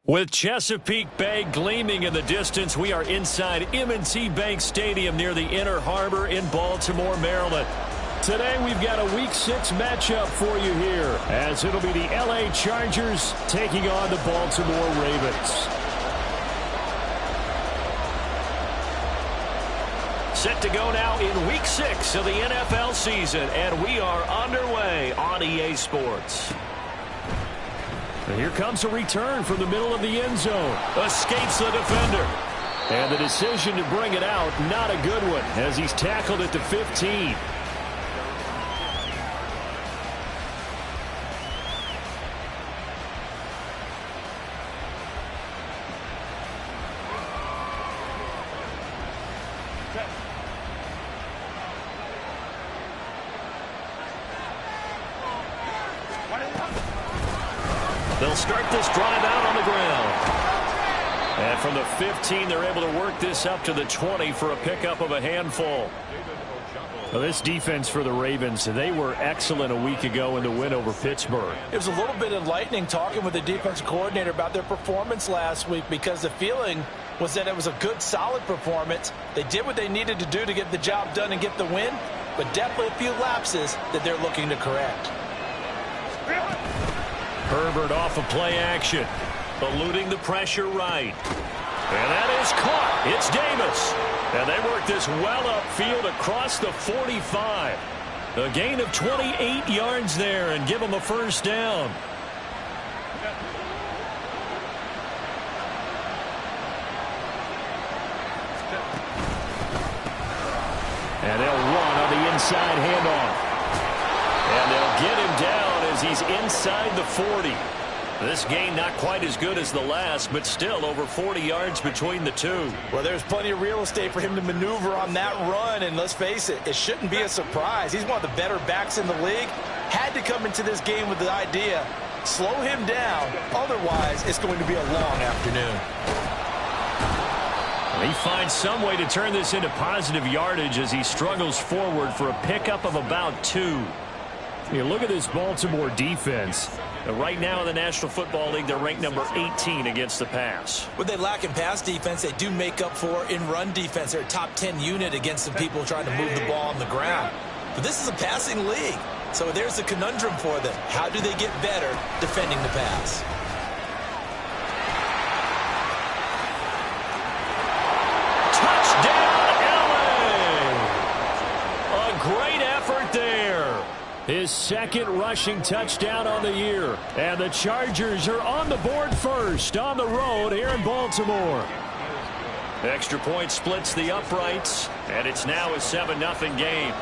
With Chesapeake Bay gleaming in the distance, we are inside M&T Bank Stadium near the Inner Harbor in Baltimore, Maryland. Today we've got a Week 6 matchup for you here, as it'll be the LA Chargers taking on the Baltimore Ravens. Set to go now in Week 6 of the NFL season, and we are underway on EA Sports. And here comes a return from the middle of the end zone. Escapes the defender. And the decision to bring it out, not a good one, as he's tackled at the 15. They'll start this drive out on the ground. And from the 15, they're able to work this up to the 20 for a pickup of a handful. Well, this defense for the Ravens, they were excellent a week ago in the win over Pittsburgh. It was a little bit enlightening talking with the defensive coordinator about their performance last week, because the feeling was that it was a good, solid performance. They did what they needed to do to get the job done and get the win, but definitely a few lapses that they're looking to correct. Herbert off of play action, eluding the pressure right. And that is caught. It's Davis. And they work this well upfield across the 45. A gain of 28 yards there and give them a first down. And they'll run on the inside handoff. And they'll get him down as he's inside the 40. This gain not quite as good as the last, but still over 40 yards between the two. Well, there's plenty of real estate for him to maneuver on that run, and let's face it, it shouldn't be a surprise. He's one of the better backs in the league. Had to come into this game with the idea, slow him down, otherwise it's going to be a long afternoon. He finds some way to turn this into positive yardage as he struggles forward for a pickup of about 2. You look at this Baltimore defense. Right now in the National Football League, they're ranked number 18 against the pass. What they lack in pass defense, they do make up for in run defense. They're a top 10 unit against the people trying to move the ball on the ground. But this is a passing league, so there's a conundrum for them. How do they get better defending the pass? Touchdown, LA! A great effort there. His second rushing touchdown on the year. And the Chargers are on the board first on the road here in Baltimore. Extra point splits the uprights, and it's now a 7-0 game.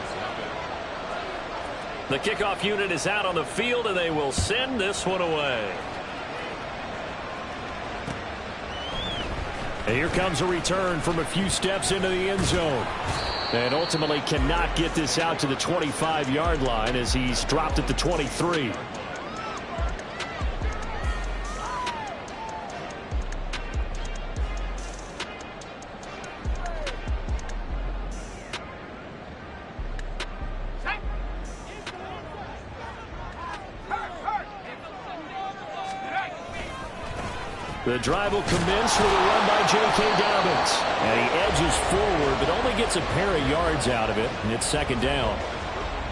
The kickoff unit is out on the field, and they will send this one away. And here comes a return from a few steps into the end zone. And ultimately cannot get this out to the 25-yard line as he's dropped at the 23. The drive will commence with a run by J.K. Dobbins. And he edges forward, but only gets a pair of yards out of it, and it's second down.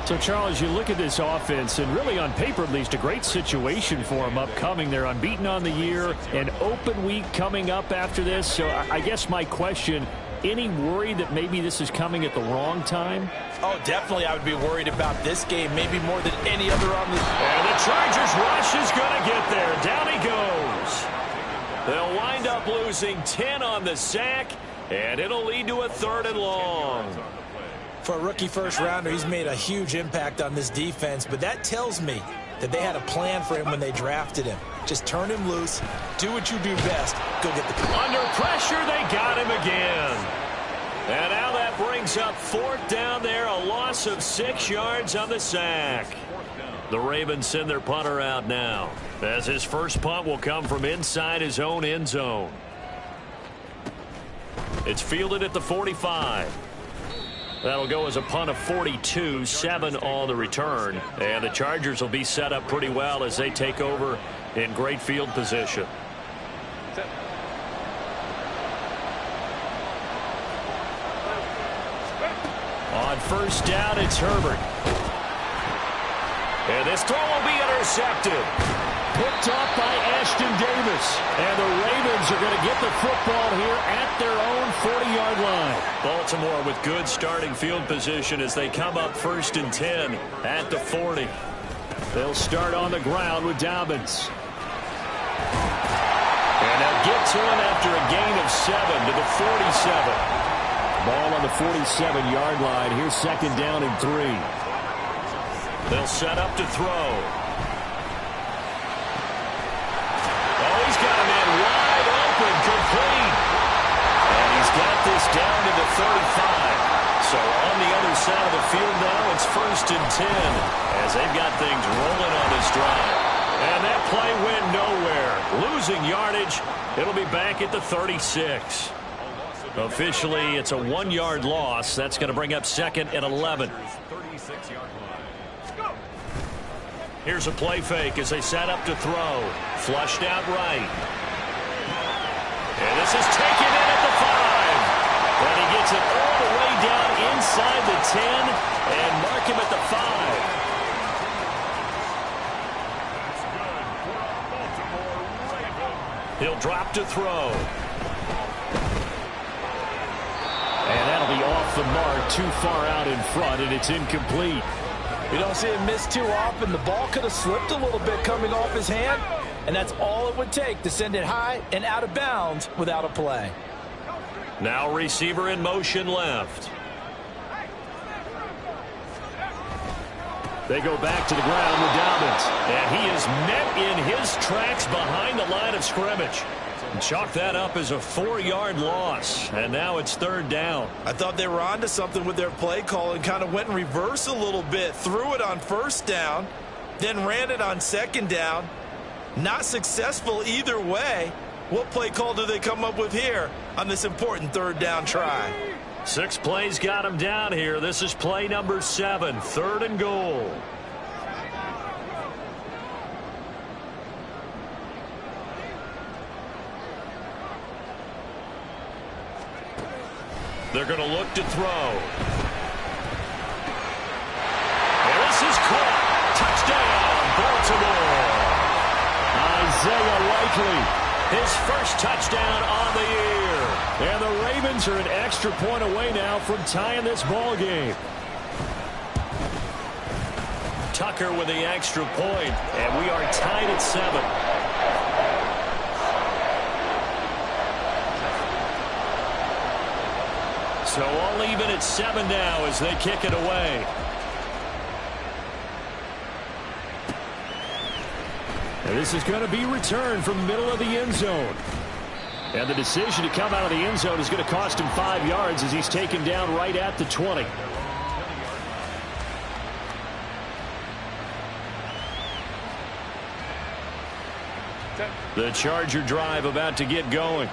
So, Charles, you look at this offense, and really on paper at least, a great situation for them upcoming. They're unbeaten on the year, an open week coming up after this. So I guess my question, any worry that maybe this is coming at the wrong time? Oh, definitely I would be worried about this game, maybe more than any other on the... And the Chargers rush is going to get there. Down he goes. They'll wind up losing 10 on the sack, and it'll lead to a 3rd and long. For a rookie first-rounder, he's made a huge impact on this defense, but that tells me that they had a plan for him when they drafted him. Just turn him loose, do what you do best, go get the ball. Under pressure, they got him again. And now that brings up 4th down there, a loss of 6 yards on the sack. The Ravens send their punter out now, as his first punt will come from inside his own end zone. It's fielded at the 45. That'll go as a punt of 42, 7 on the return. And the Chargers will be set up pretty well as they take over in great field position. On first down, it's Herbert. And this throw will be intercepted. Picked off by Ashton Davis. And the Ravens are going to get the football here at their own 40-yard line. Baltimore with good starting field position as they come up 1st and 10 at the 40. They'll start on the ground with Dobbins. And they'll get to him after a gain of 7 to the 47. Ball on the 47-yard line. Here's 2nd down and 3. They'll set up to throw. Oh, he's got him in wide open, complete. And he's got this down to the 35. So on the other side of the field now, it's 1st and 10 as they've got things rolling on this drive. And that play went nowhere. Losing yardage. It'll be back at the 36. Officially, it's a 1-yard loss. That's going to bring up 2nd and 11. Here's a play fake as they set up to throw. Flushed out right. And this is taken in at the 5. And he gets it all the way down inside the 10 and mark him at the 5. He'll drop to throw. And that'll be off the mark, too far out in front, and it's incomplete. We don't see him miss too often. The ball could have slipped a little bit coming off his hand, and that's all it would take to send it high and out of bounds without a play. Now receiver in motion left. They go back to the ground with Dobbins. And he is met in his tracks behind the line of scrimmage. Chalk that up as a 4-yard loss. And now it's 3rd down. I thought they were onto something with their play call and kind of went in reverse a little bit. Threw it on 1st down, then ran it on 2nd down. Not successful either way. What play call do they come up with here on this important 3rd down try? 6 plays got him down here. This is play number 7, 3rd and goal. They're going to look to throw. And this is caught. Touchdown, Baltimore. Isaiah Likely, his first touchdown on the year. And the Ravens are an extra point away now from tying this ball game. Tucker with the extra point, and we are tied at 7. So all even at 7 now as they kick it away. And this is going to be returned from the middle of the end zone. And the decision to come out of the end zone is going to cost him 5 yards as he's taken down right at the 20. The Charger drive about to get going.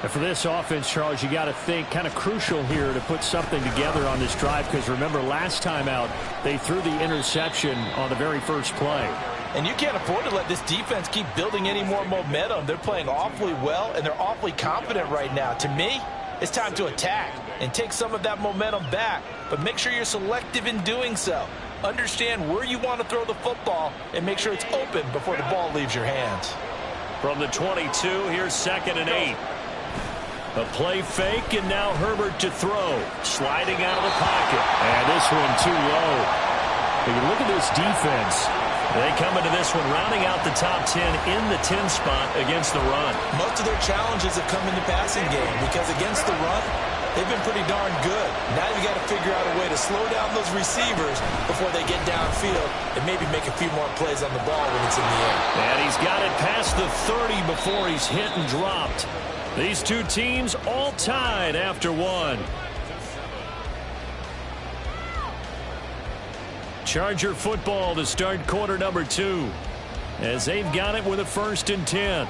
And for this offense, Charles, you got to think kind of crucial here to put something together on this drive, because remember last time out they threw the interception on the very first play. And you can't afford to let this defense keep building any more momentum. They're playing awfully well, and they're awfully confident right now. To me, it's time to attack and take some of that momentum back, but make sure you're selective in doing so. Understand where you want to throw the football and make sure it's open before the ball leaves your hands. From the 22, here's 2nd and 8. A play fake, and now Herbert to throw. Sliding out of the pocket. And this one too low. If you look at this defense, they come into this one rounding out the top 10 in the 10 spot against the run. Most of their challenges have come in the passing game because against the run, they've been pretty darn good. Now you got to figure out a way to slow down those receivers before they get downfield and maybe make a few more plays on the ball when it's in the air. And he's got it past the 30 before he's hit and dropped. These two teams all tied after 1. Charger football to start quarter number 2 as they've got it with a 1st and 10.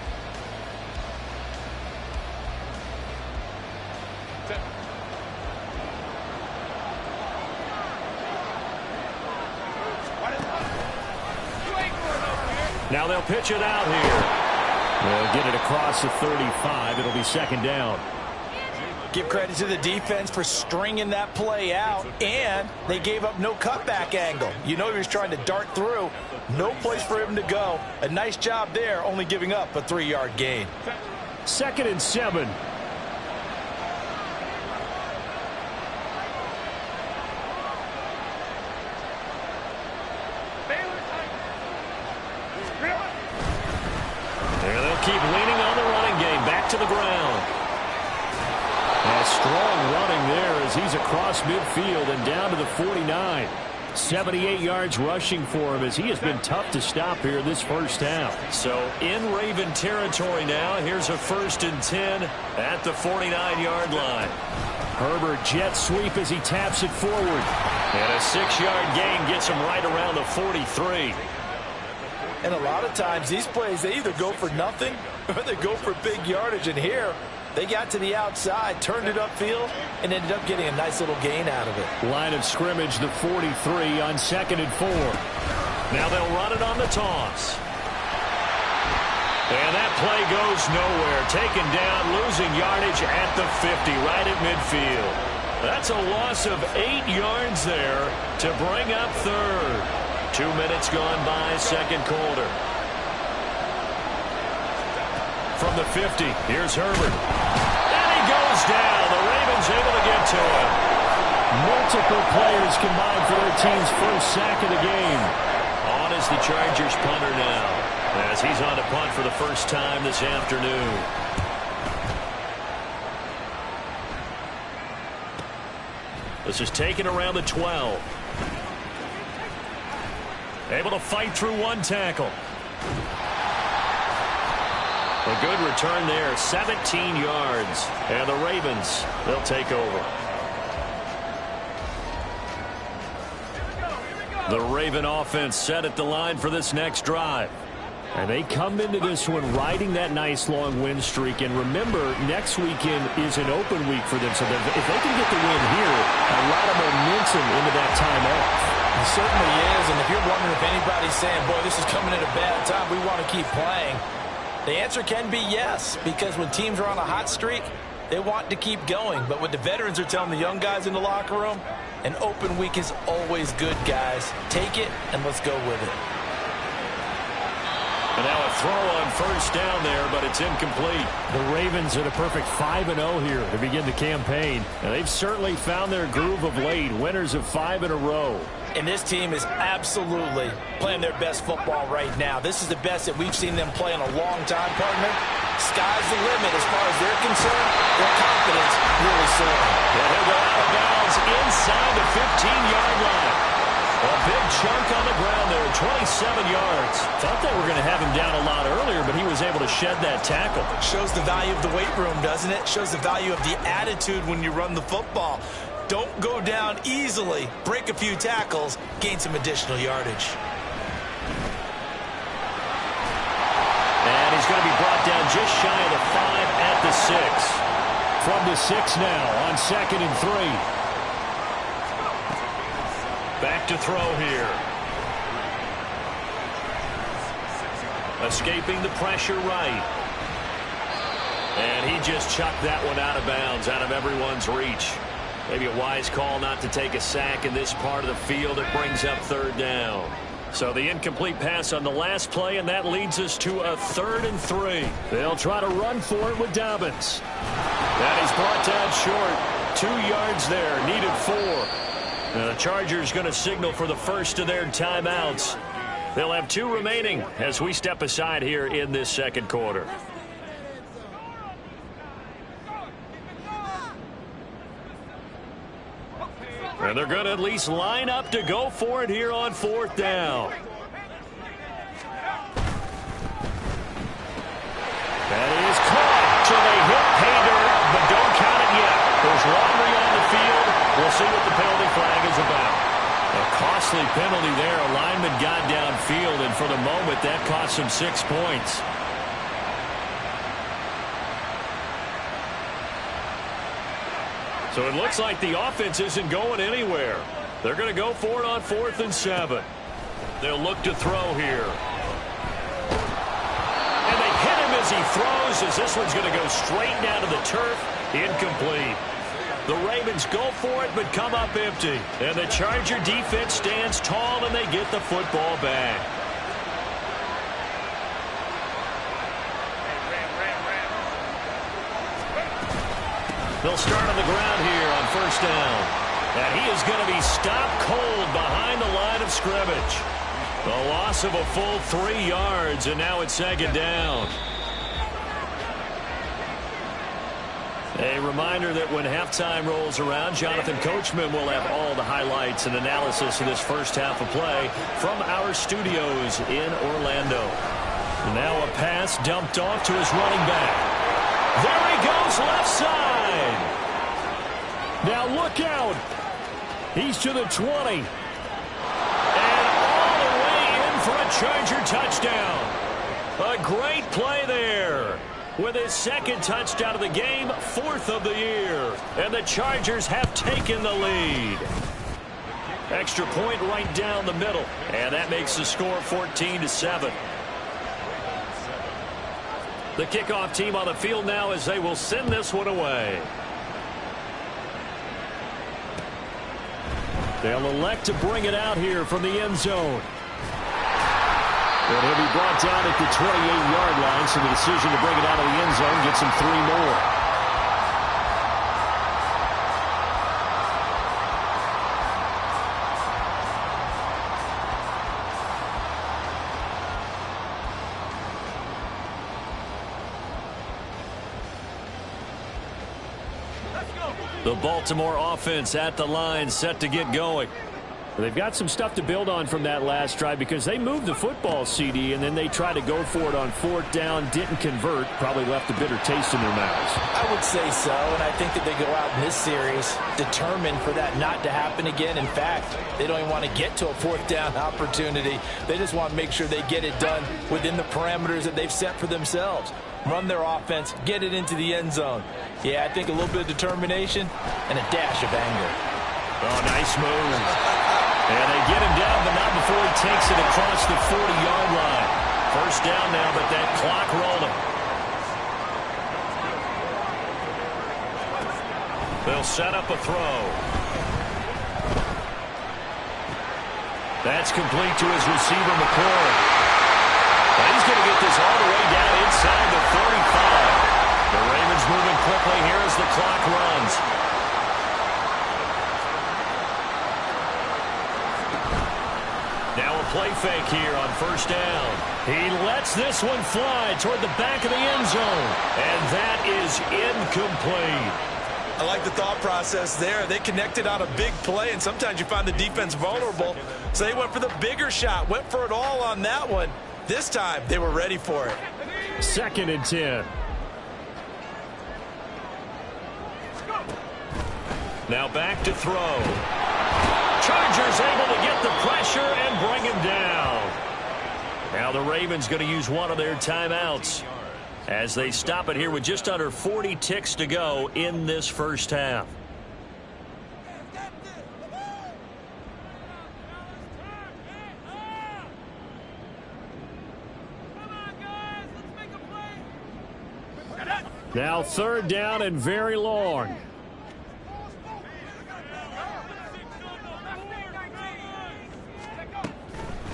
Now they'll pitch it out here. They'll get it across the 35. It'll be second down. Give credit to the defense for stringing that play out, and they gave up no cutback angle. You know he was trying to dart through. No place for him to go. A nice job there, only giving up a 3-yard gain. 2nd and 7. There they'll keep leaning on the running game. Back to the ground. A strong running there as he's across midfield and down to the 49. 78 yards rushing for him as he has been tough to stop here this first half. So in Raven territory now. Here's a 1st and 10 at the 49-yard line. Herbert jet sweep as he taps it forward. And a 6-yard gain gets him right around the 43. And a lot of times these plays, they either go for nothing or they go for big yardage. And here, they got to the outside, turned it upfield, and ended up getting a nice little gain out of it. Line of scrimmage, the 43 on 2nd and 4. Now they'll run it on the toss. And that play goes nowhere. Taken down, losing yardage at the 50, right at midfield. That's a loss of 8 yards there to bring up 3rd. 2 minutes gone by, second quarter. From the 50, here's Herbert. And he goes down. The Ravens able to get to him. Multiple players combined for their team's first sack of the game. On is the Chargers punter now, as he's on to punt for the first time this afternoon. This is taken around the 12. Able to fight through one tackle. A good return there, 17 yards. And the Ravens, they'll take over. The Raven offense set at the line for this next drive. And they come into this one riding that nice long win streak. And remember, next weekend is an open week for them. So if they can get the win here, a lot of momentum into that time off. It certainly is. And if you're wondering if anybody's saying, boy, this is coming at a bad time, we want to keep playing, the answer can be yes. Because when teams are on a hot streak, they want to keep going. But what the veterans are telling the young guys in the locker room, an open week is always good, guys. Take it and let's go with it. And now a throw on first down there, but it's incomplete. The Ravens are the perfect 5-0 here to begin the campaign. And they've certainly found their groove of late, winners of 5 in a row. And this team is absolutely playing their best football right now. This is the best that we've seen them play in a long time, partner. Sky's the limit as far as they're concerned. Their confidence really soaring. And he'll go out of bounds inside the 15-yard line. A big chunk on the ground there, 27 yards. Thought they were going to have him down a lot earlier, but he was able to shed that tackle. Shows the value of the weight room, doesn't it? Shows the value of the attitude when you run the football. Don't go down easily. Break a few tackles, gain some additional yardage. And he's going to be brought down just shy of the 5 at the 6. From the 6 now on 2nd and 3. Back to throw here. Escaping the pressure right. And he just chucked that one out of bounds, out of everyone's reach. Maybe a wise call not to take a sack in this part of the field. It brings up 3rd down. So the incomplete pass on the last play, and that leads us to a 3rd and 3. They'll try to run for it with Dobbins. That is brought down short. 2 yards there, needed 4. Now the Chargers going to signal for the first of their timeouts. They'll have 2 remaining as we step aside here in this second quarter. And they're going to at least line up to go for it here on 4th down. That is caught. So they hit pay dirt, but don't count it yet. There's laundry on the field. We'll see what the penalty flag is about. A costly penalty there. A lineman got downfield, and for the moment, that cost him 6 points. So it looks like the offense isn't going anywhere. They're going to go for it on 4th and 7. They'll look to throw here. And they hit him as he throws as this one's going to go straight down to the turf. Incomplete. The Ravens go for it but come up empty. And the Charger defense stands tall and they get the football back. They'll start on the ground here on first down. And he is going to be stopped cold behind the line of scrimmage. The loss of a full 3 yards, and now it's second down. A reminder that when halftime rolls around, Jonathan Coachman will have all the highlights and analysis of this first half of play from our studios in Orlando. Now a pass dumped off to his running back. There he goes, left side. Now look out. He's to the 20. And all the way in for a Charger touchdown. A great play there. With his second touchdown of the game, 4th of the year. And the Chargers have taken the lead. Extra point right down the middle. And that makes the score 14-7. The kickoff team on the field now as they will send this one away. They'll elect to bring it out here from the end zone. And he'll be brought down at the 28-yard line, so the decision to bring it out of the end zone gets him 3 more. The Baltimore offense at the line, set to get going. They've got some stuff to build on from that last drive because they moved the football, CD, and then they tried to go for it on 4th down, didn't convert, probably left a bitter taste in their mouths. I would say so, and I think that they go out in this series determined for that not to happen again. In fact, they don't even want to get to a 4th down opportunity. They just want to make sure they get it done within the parameters that they've set for themselves. Run their offense, get it into the end zone. Yeah, I think a little bit of determination and a dash of anger. Oh, nice move. And they get him down, but not before he takes it across the 40-yard line. First down now, but that clock rolling. They'll set up a throw. That's complete to his receiver, McCoy. And he's going to get this all the way down inside the 35. The Ravens moving quickly here as the clock runs. Now a play fake here on first down. He lets this one fly toward the back of the end zone. And that is incomplete. I like the thought process there. They connected on a big play, and sometimes you find the defense vulnerable. So they went for the bigger shot, went for it all on that one. This time, they were ready for it. 2nd and 10. Now back to throw. Chargers able to get the pressure and bring him down. Now the Ravens going to use one of their timeouts as they stop it here with just under 40 ticks to go in this first half. Now 3rd down and very long.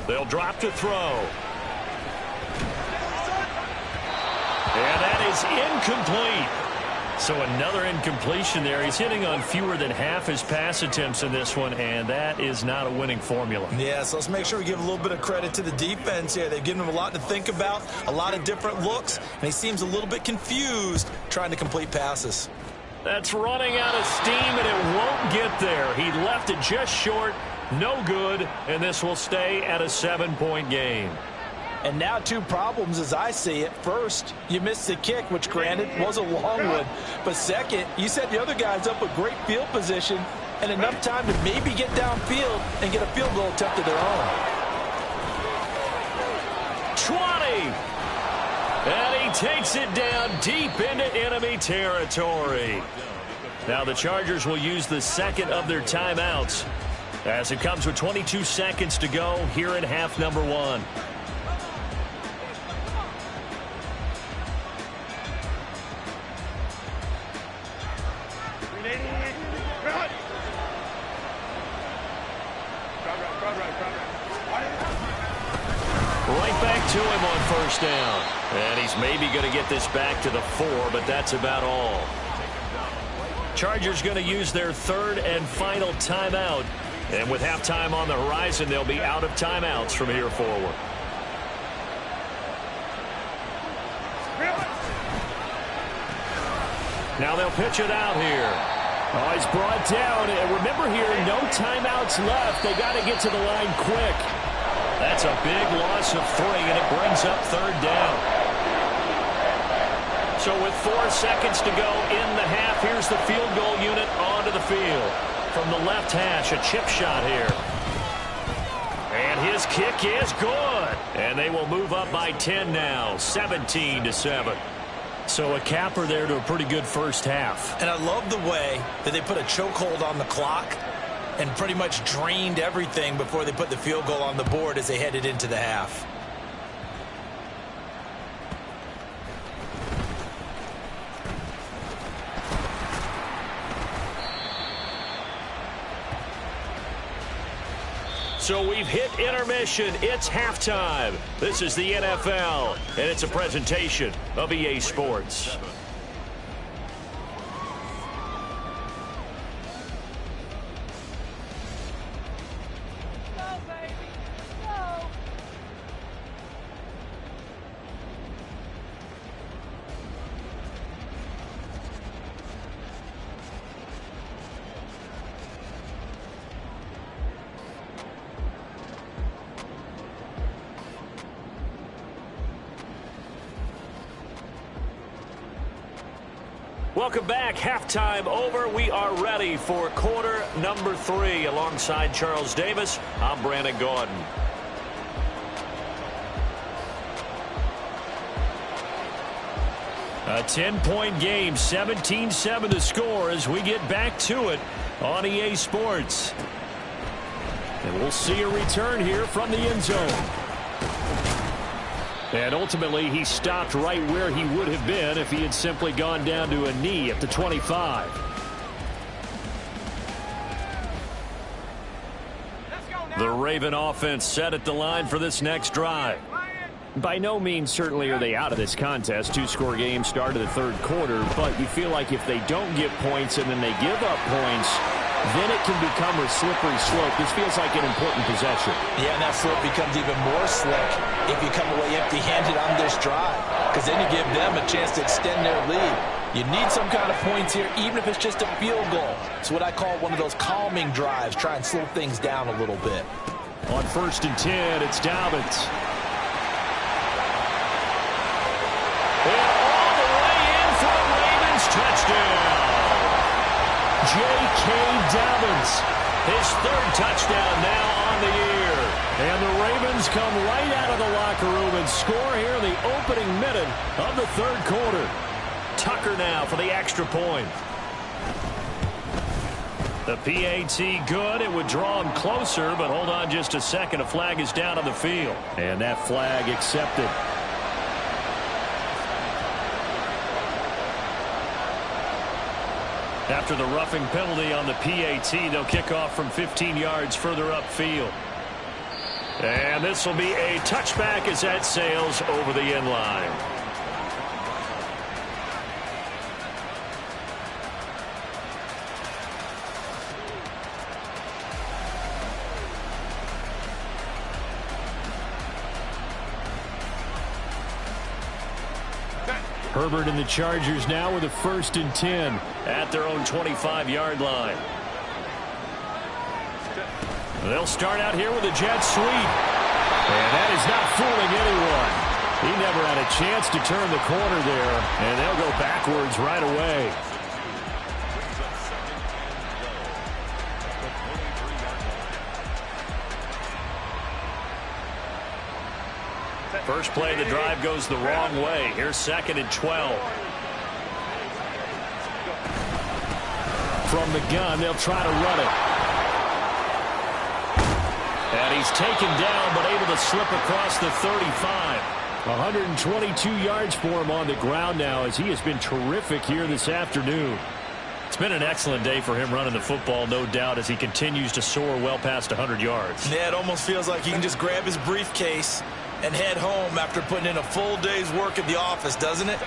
They'll drop to throw. And that is incomplete. So another incompletion there. He's hitting on fewer than half his pass attempts in this one, and that is not a winning formula. Yeah, so let's make sure we give a little bit of credit to the defense here. They've given him a lot to think about, a lot of different looks, and he seems a little bit confused trying to complete passes. That's running out of steam, and it won't get there. He left it just short. No good, and this will stay at a 7-point game. And now 2 problems as I see it. First, you missed the kick, which granted was a long one. But second, you set the other guys up with great field position and enough time to maybe get downfield and get a field goal attempt of their own. 20. And he takes it down deep into enemy territory. Now the Chargers will use the second of their timeouts as it comes with 22 seconds to go here in half number 1. to him on first down. And he's maybe going to get this back to the 4, but that's about all. Chargers going to use their third and final timeout. And with halftime on the horizon, they'll be out of timeouts from here forward. Now they'll pitch it out here. Oh, he's brought down. And remember here, no timeouts left. They got to get to the line quick. That's a big loss of 3, and it brings up third down. So with 4 seconds to go in the half, here's the field goal unit onto the field. From the left hash, a chip shot here. And his kick is good. And they will move up by 10 now, 17-7. So a capper there to a pretty good first half. And I love the way that they put a chokehold on the clock and pretty much drained everything before they put the field goal on the board as they headed into the half. So we've hit intermission. It's halftime. This is the NFL, and it's a presentation of EA Sports. Welcome back. Halftime over. We are ready for quarter number 3. Alongside Charles Davis, I'm Brandon Gordon. A 10-point game, 17-7 to score as we get back to it on EA Sports. And we'll see a return here from the end zone. And ultimately, he stopped right where he would have been if he had simply gone down to a knee at the 25. The Raven offense set at the line for this next drive. By no means certainly are they out of this contest. 2-score game started the third quarter, but you feel like if they don't get points and then they give up points, then it can become a slippery slope. This feels like an important possession. Yeah, and that slope becomes even more slick if you come away empty-handed on this drive, because then you give them a chance to extend their lead. You need some kind of points here, even if it's just a field goal. It's what I call one of those calming drives. Try and slow things down a little bit. On 1st and 10, it's Dobbins. And all the way in for the Ravens touchdown. J.K. Dobbins, his 3rd touchdown now on the year. And the Ravens come right out of the locker room and score here in the opening minute of the 3rd quarter. Tucker now for the extra point. The PAT good. It would draw him closer, but hold on just a second. A flag is down on the field. And that flag accepted. After the roughing penalty on the PAT, they'll kick off from 15 yards further upfield. And this will be a touchback as that sails over the end line. Herbert and the Chargers now with a 1st and 10 at their own 25-yard line. They'll start out here with a jet sweep. And that is not fooling anyone. He never had a chance to turn the corner there, and they'll go backwards right away. First play of the drive goes the wrong way. Here's 2nd and 12. From the gun, they'll try to run it. And he's taken down, but able to slip across the 35. 122 yards for him on the ground now, as he has been terrific here this afternoon. It's been an excellent day for him running the football, no doubt, as he continues to soar well past 100 yards. Yeah, it almost feels like he can just grab his briefcase and head home after putting in a full day's work at the office, doesn't it?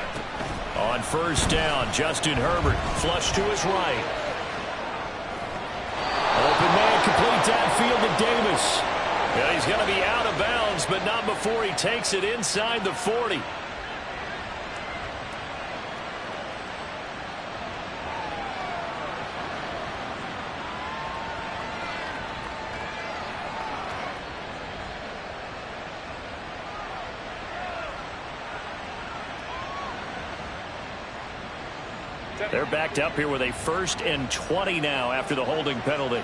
On first down, Justin Herbert flush to his right. Open man, complete downfield to Davis. Yeah, he's going to be out of bounds, but not before he takes it inside the 40. They're backed up here with a 1st and 20 now after the holding penalty.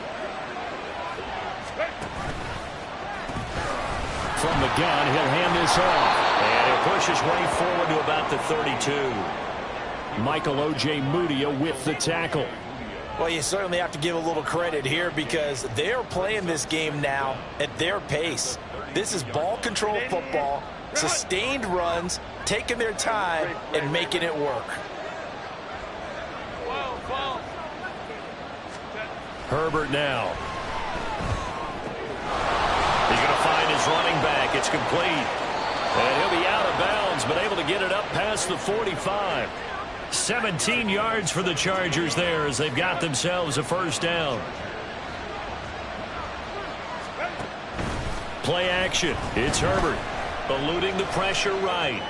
From the gun, he'll hand this off. And he'll push his way forward to about the 32. Michael O.J. Mudia with the tackle. Well, you certainly have to give a little credit here because they're playing this game now at their pace. This is ball control football, sustained runs, taking their time and making it work. Herbert now. He's going to find his running back. It's complete. And he'll be out of bounds, but able to get it up past the 45. 17 yards for the Chargers there as they've got themselves a 1st down. Play action. It's Herbert. Eluding the pressure right.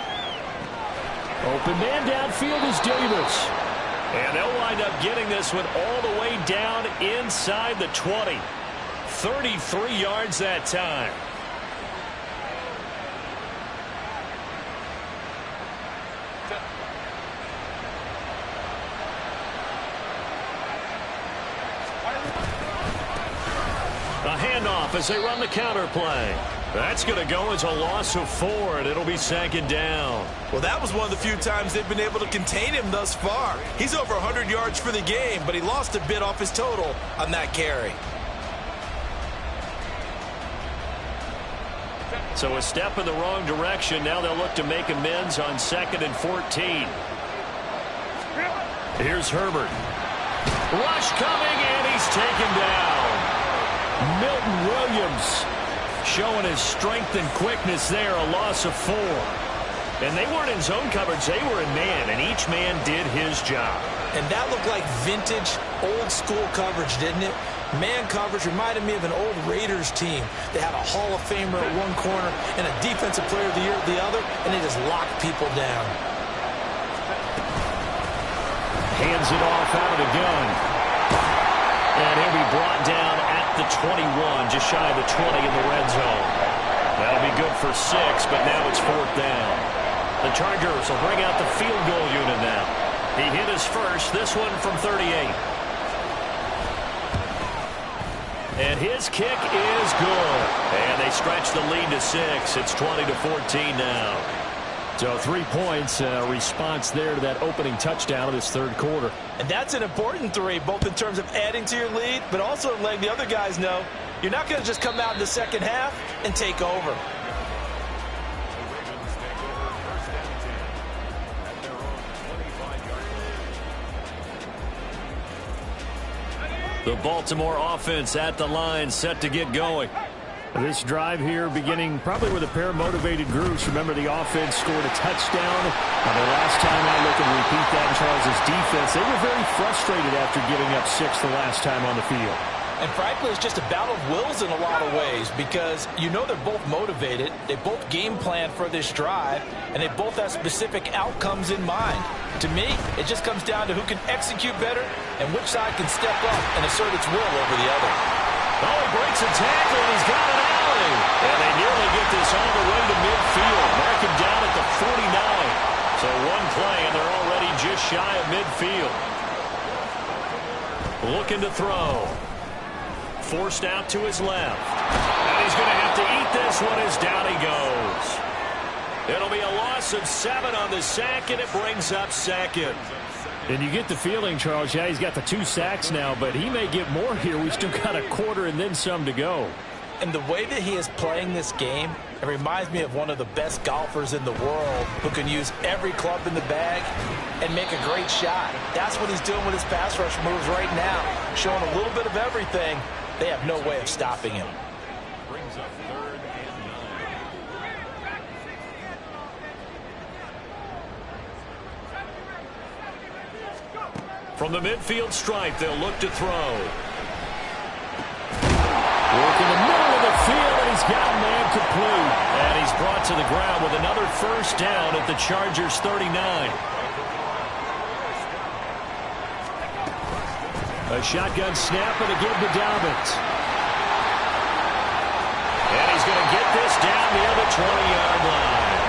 Open man downfield is Davis. And they'll wind up getting this one all the way down inside the 20. 33 yards that time. A handoff as they run the counter play. That's going to go as a loss of 4, and it'll be 2nd down. Well, that was one of the few times they've been able to contain him thus far. He's over 100 yards for the game, but he lost a bit off his total on that carry. So a step in the wrong direction. Now they'll look to make amends on 2nd and 14. Here's Herbert. Rush coming, and he's taken down. Milton Williams showing his strength and quickness there, a loss of 4. And they weren't in zone coverage, they were in man, and each man did his job. And that looked like vintage, old-school coverage, didn't it? Man coverage reminded me of an old Raiders team. They had a Hall of Famer at one corner and a Defensive Player of the Year at the other, and they just locked people down. Hands it off out of the gun. And he'll be brought down at the 21, just shy of the 20 in the red zone. That'll be good for 6, but now it's 4th down. The Chargers will bring out the field goal unit now. He hit his first, this one from 38. And his kick is good. And they stretch the lead to 6. It's 20-14 now. So 3 points, response there to that opening touchdown of this 3rd quarter. And that's an important 3, both in terms of adding to your lead, but also letting the other guys know you're not going to just come out in the 2nd half and take over. The Baltimore offense at the line, set to get going. This drive here beginning probably with a pair of motivated groups. Remember, the offense scored a touchdown. And the last time I look and repeat that in Charles' defense, they were very frustrated after giving up 6 the last time on the field. And frankly, it's just a battle of wills in a lot of ways because you know they're both motivated. They both game plan for this drive, and they both have specific outcomes in mind. To me, it just comes down to who can execute better and which side can step up and assert its will over the other. Oh, he breaks a tackle, and he's got an alley. And they nearly get this all the way to midfield. Mark him down at the 49. So one play, and they're already just shy of midfield. Looking to throw. Forced out to his left. And he's going to have to eat this one as down he goes. It'll be a loss of 7 on the sack, and it brings up 2nd. And you get the feeling, Charles, yeah, he's got the 2 sacks now, but he may get more here. We've still got a quarter and then some to go. And the way that he is playing this game, it reminds me of one of the best golfers in the world who can use every club in the bag and make a great shot. That's what he's doing with his pass rush moves right now, showing a little bit of everything. They have no way of stopping him. Brings up 3rd and 9. From the midfield stripe, they'll look to throw. Work in the middle of the field, and he's got a man complete. And he's brought to the ground with another first down at the Chargers' 39. A shotgun snap and a give to Dobbins. And he's going to get this down near the 20-yard line.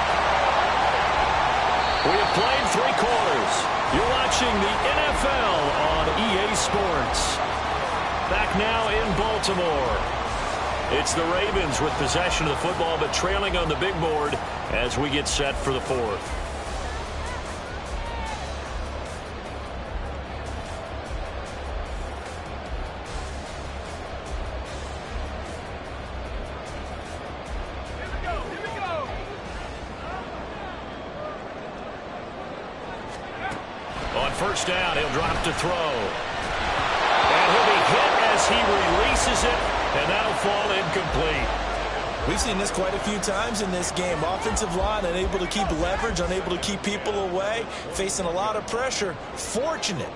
We have played 3 quarters. You're watching the NFL on EA Sports. Back now in Baltimore. It's the Ravens with possession of the football, but trailing on the big board as we get set for the 4th. On first down, he'll drop to throw. And he'll be hit as he releases it, and that'll fall incomplete. We've seen this quite a few times in this game. Offensive line unable to keep leverage, unable to keep people away, facing a lot of pressure. Fortunate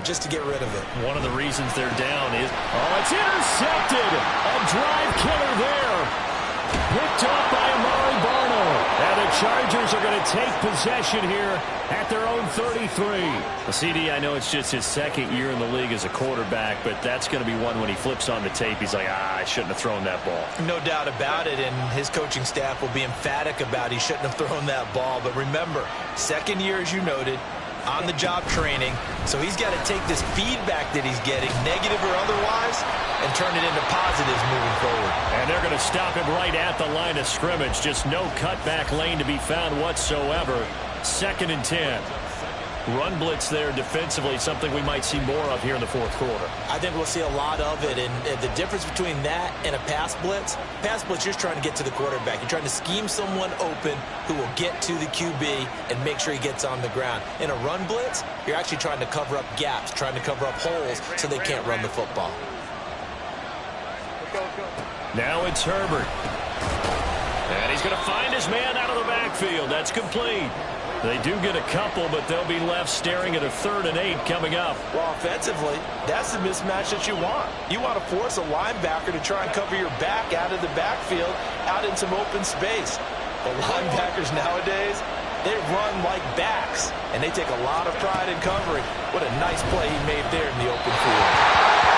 just to get rid of it. One of the reasons they're down is, it's intercepted. A drive killer there. Picked up by Amari Barno. And the Chargers are going to take possession here at their own 33. The CD, I know it's just his 2nd year in the league as a quarterback, but that's going to be one when he flips on the tape, he's like, I shouldn't have thrown that ball. No doubt about it, and his coaching staff will be emphatic about he shouldn't have thrown that ball. But remember, 2nd year, as you noted, on-the-job training, so he's got to take this feedback that he's getting, negative or otherwise, and turn it into positives moving forward. And they're going to stop him right at the line of scrimmage. Just no cutback lane to be found whatsoever. 2nd and 10. Run blitz there defensively, something we might see more of here in the 4th quarter. I think we'll see a lot of it, and the difference between that and a pass blitz, you're trying to get to the quarterback. You're trying to scheme someone open who will get to the QB and make sure he gets on the ground. In a run blitz, you're actually trying to cover up gaps, trying to cover up holes so they can't run the football. Now it's Herbert. And he's going to find his man out of the backfield. That's complete. They do get a couple, but they'll be left staring at a 3rd and 8 coming up. Well, offensively, that's the mismatch that you want. You want to force a linebacker to try and cover your back out of the backfield, out in some open space. The linebackers nowadays, they run like backs, and they take a lot of pride in covering. What a nice play he made there in the open field.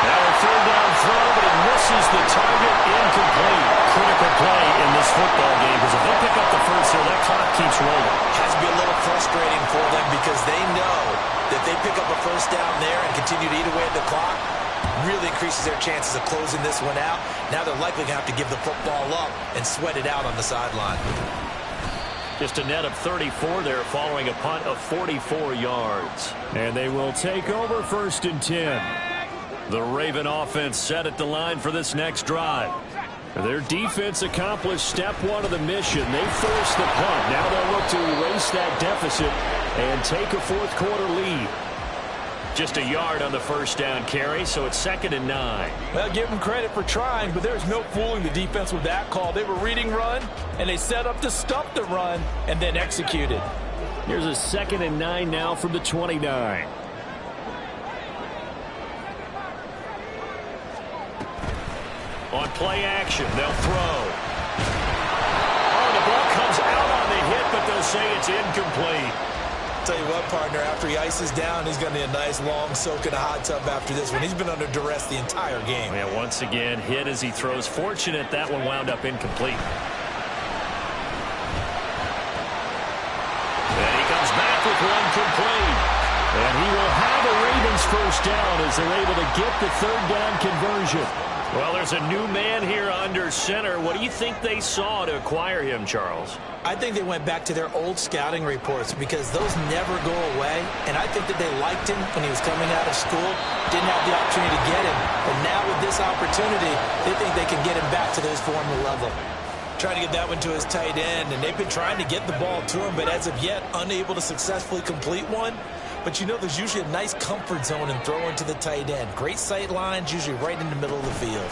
Now a 3rd down throw, but he misses the target. Incomplete. Critical play in this football game, because if they pick up the first here, that clock keeps rolling. Has to be a little frustrating for them because they know that they pick up a first down there and continue to eat away at the clock, really increases their chances of closing this one out. Now they're likely going to have to give the football up and sweat it out on the sideline. Just a net of 34 there following a punt of 44 yards. And they will take over 1st and 10. The Raven offense set at the line for this next drive. Their defense accomplished step 1 of the mission. They forced the punt. Now they'll look to erase that deficit and take a 4th quarter lead. Just a yard on the first down carry, so it's 2nd and 9. Well, give them credit for trying, but there's no fooling the defense with that call. They were reading run, and they set up to stop the run and then executed. Here's a 2nd and 9 now from the 29. On play action, they'll throw. Oh, the ball comes out on the hit, but they'll say it's incomplete. Tell you what, partner, after he ices down, he's going to need a nice long soak in a hot tub after this one. He's been under duress the entire game. Yeah, once again, hit as he throws. Fortunate that one wound up incomplete. And he comes back with one complete. And he will have a Ravens first down as they're able to get the 3rd down conversion. Well, there's a new man here under center. What do you think they saw to acquire him, Charles? I think they went back to their old scouting reports because those never go away. And I think that they liked him when he was coming out of school, didn't have the opportunity to get him. But now with this opportunity, they think they can get him back to those former level. Trying to get that one to his tight end, and they've been trying to get the ball to him, but as of yet, unable to successfully complete one. But you know, there's usually a nice comfort zone in throwing to the tight end. Great sight lines, usually right in the middle of the field.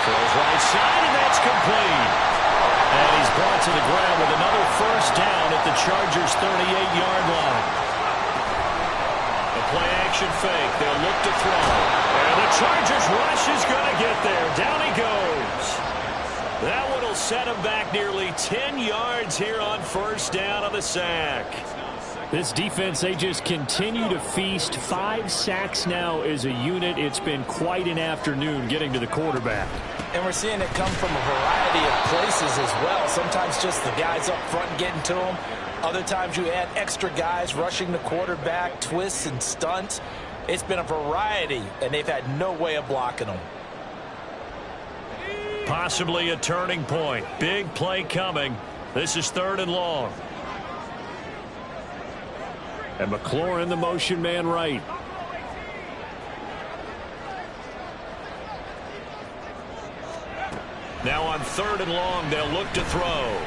Throws right side, and that's complete. And he's brought to the ground with another first down at the the Chargers' 38-yard line. A play-action fake. They'll look to throw. And the Chargers' rush is going to get there. Down he goes. That one will set him back nearly 10 yards here on first down on the sack. This defense, they just continue to feast. 5 sacks now as a unit. It's been quite an afternoon getting to the quarterback. And we're seeing it come from a variety of places as well. Sometimes just the guys up front getting to them. Other times you add extra guys rushing the quarterback, twists and stunts. It's been a variety, and they've had no way of blocking them. Possibly a turning point. Big play coming. This is 3rd and long. And McLaurin, the motion man right. Now on 3rd and long, they'll look to throw.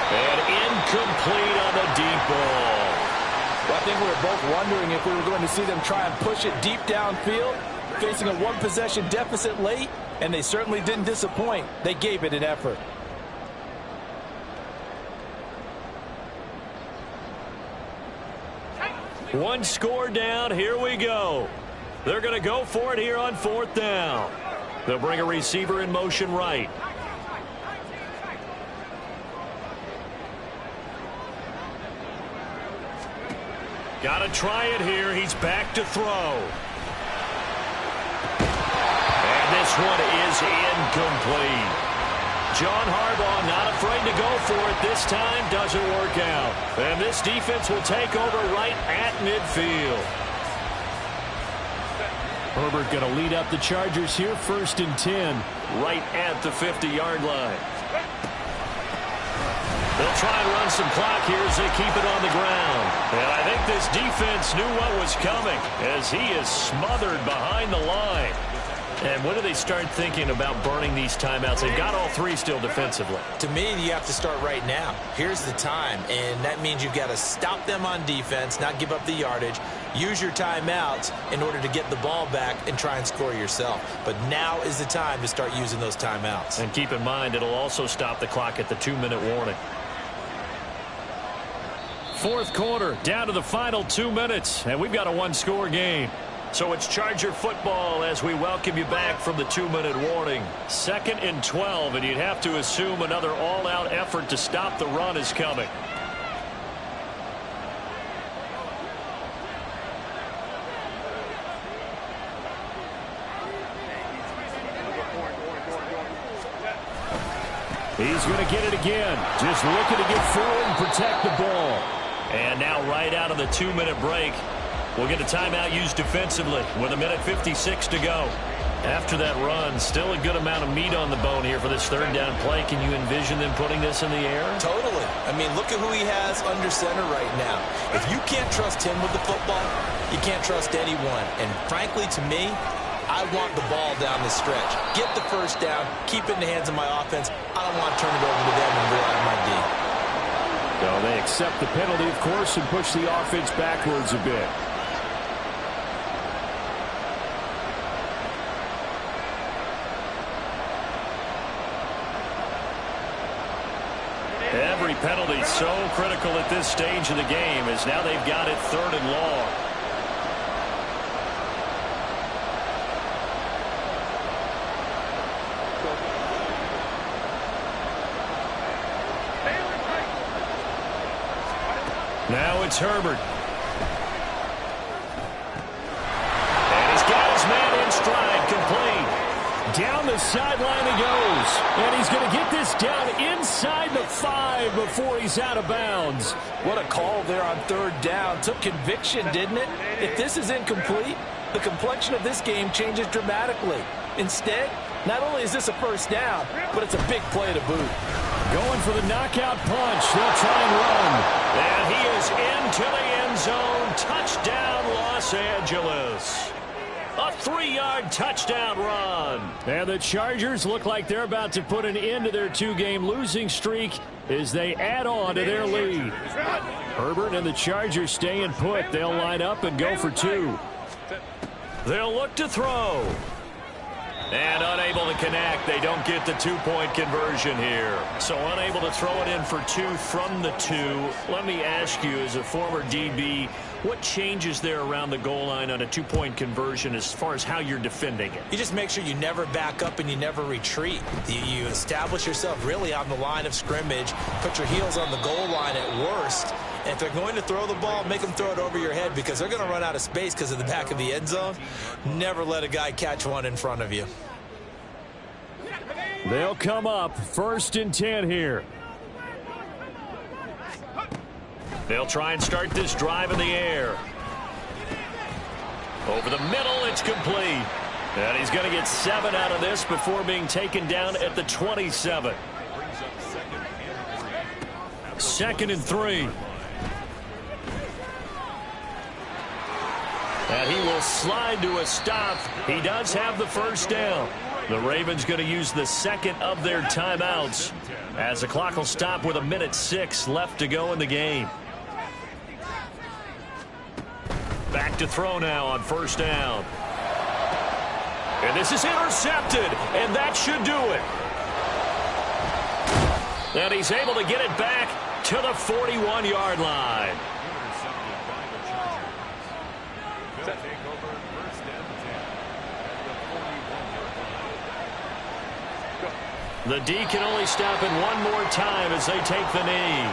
And incomplete on the deep ball. Well, I think we were both wondering if we were going to see them try and push it deep downfield, facing a 1-possession deficit late, and they certainly didn't disappoint. They gave it an effort. One score down. Here we go. They're going to go for it here on 4th down. They'll bring a receiver in motion right. Got to try it here. He's back to throw. And this one is incomplete. John Harbaugh not afraid to go for it. This time doesn't work out. And this defense will take over right at midfield. Herbert going to lead up the Chargers here, 1st and 10. Right at the 50-yard line. They'll try and run some clock here as they keep it on the ground. And I think this defense knew what was coming as he is smothered behind the line. And when do they start thinking about burning these timeouts? They've got all 3 still defensively. To me, you have to start right now. Here's the time, and that means you've got to stop them on defense, not give up the yardage, use your timeouts in order to get the ball back and try and score yourself. But now is the time to start using those timeouts. And keep in mind, it'll also stop the clock at the 2-minute warning. 4th quarter, down to the final 2 minutes, and we've got a 1-score game. So it's Charger football as we welcome you back from the 2-minute warning. 2nd and 12, and you'd have to assume another all-out effort to stop the run is coming. He's going to get it again. Just looking to get forward and protect the ball. And now right out of the 2-minute break, we'll get a timeout used defensively with 1:56 to go. After that run, still a good amount of meat on the bone here for this 3rd down play. Can you envision them putting this in the air? Totally. I mean, look at who he has under center right now. If you can't trust him with the football, you can't trust anyone. And frankly, to me, I want the ball down the stretch. Get the 1st down, keep it in the hands of my offense. I don't want to turn it over to them and rely on my D. No, they accept the penalty, of course, and push the offense backwards a bit. Every penalty so critical at this stage of the game as now they've got it 3rd and long. Now it's Herbert. And he's got his man in stride, complete. Down the sideline he goes. And he's going to get this down inside the 5 before he's out of bounds. What a call there on 3rd down. Took conviction, didn't it? If this is incomplete, the complexion of this game changes dramatically. Instead, not only is this a 1st down, but it's a big play to boot. Going for the knockout punch. They'll try and run. And he is into the end zone. Touchdown, Los Angeles. A 3-yard touchdown run. And the Chargers look like they're about to put an end to their 2-game losing streak as they add on to their lead. Herbert and the Chargers staying put. They'll line up and go for 2. They'll look to throw. And unable to connect. They don't get the two-point conversion here. So unable to throw it in for two from the two. Let me ask you, as a former DB, what changes there around the goal line on a two-point conversion as far as how you're defending it? You just make sure you never back up and you never retreat. You establish yourself really on the line of scrimmage, put your heels on the goal line at worst, and if they're going to throw the ball, make them throw it over your head because they're going to run out of space because of the back of the end zone. Never let a guy catch one in front of you. They'll come up 1st and 10 here. They'll try and start this drive in the air. Over the middle, it's complete. And he's going to get 7 out of this before being taken down at the 27. 2nd and 3. And he will slide to a stop. He does have the first down. The Ravens going to use the second of their timeouts as the clock will stop with 1:06 left to go in the game. Back to throw now on 1st down. And this is intercepted, and that should do it. And he's able to get it back to the 41-yard line. The D can only stop it one more time as they take the knee.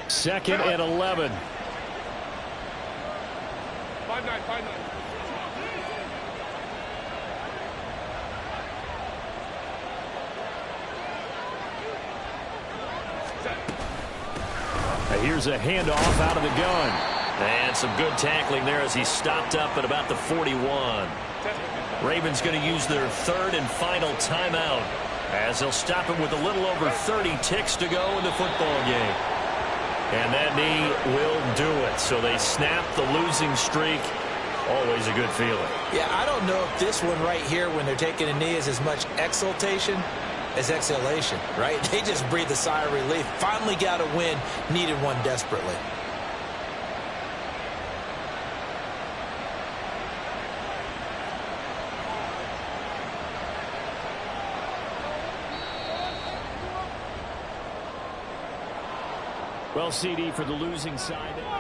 Second and 11. 5-9. Here's a handoff out of the gun. And some good tackling there as he stopped up at about the 41. Ravens going to use their 3rd and final timeout as they'll stop him with a little over 30 ticks to go in the football game. And that knee will do it. So they snap the losing streak. Always a good feeling. Yeah, I don't know if this one right here when they're taking a knee is as much exultation as exhalation, right? They just breathe a sigh of relief. Finally got a win, needed one desperately. Well, CD, for the losing side.